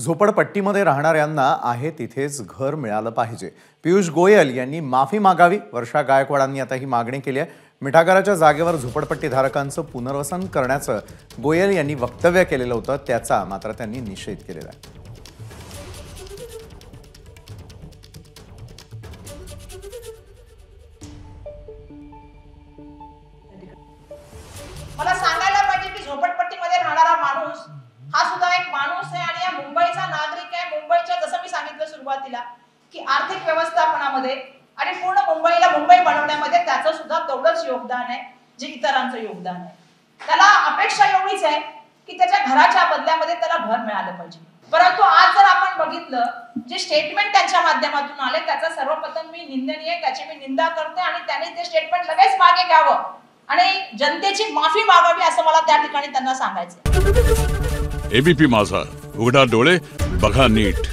झोपडपट्टीमध्ये राहणाऱ्यांना आहे तिथेच घर मिळालं पाहिजे। पियुष गोयल यांनी माफी मागावी। वर्षा गायकवाडांनी आता ही मागणी केली आहे। मिठागराच्या जागेवर झोपडपट्टी धारकांचं पुनर्वसन करण्याचं गोयल यांनी वक्तव्य केलेलं होतं, त्याचा मात्र त्यांनी निषेध केलेला आहे। मला सांगायला पाहिजे की झोपडपट्टीमध्ये राहणारा माणूस हा सुद्धा एक माणूस आहे आणि या मुंबईचा नागरिक आहे। मुंबईच्या जसं मी सांगितलं सुरुवातीला की आर्थिक व्यवस्थापनामध्ये आणि पूर्ण मुंबईला मुंबई बनवण्यामध्ये त्याचं सुद्धा तेवढंच योगदान आहे जे इतरांचं योगदान आहे। त्याला अपेक्षा एवढीच आहे की त्याच्या घराच्या बदल्यामध्ये त्याला घर मिळालं पाहिजे। परंतु आज जर आपण बघितलं जे स्टेटमेंट त्यांच्या माध्यमातून आले त्याचा सर्वप्रथम मी निंदनीय त्याची मी निंदा करते आणि त्यांनी ते स्टेटमेंट लगेच मागे घ्यावं आणि जनतेची माफी मागावी असं मला त्या ठिकाणी त्यांना सांगायचं। एबीपी माझा, उघडा डोळे बघा नीट।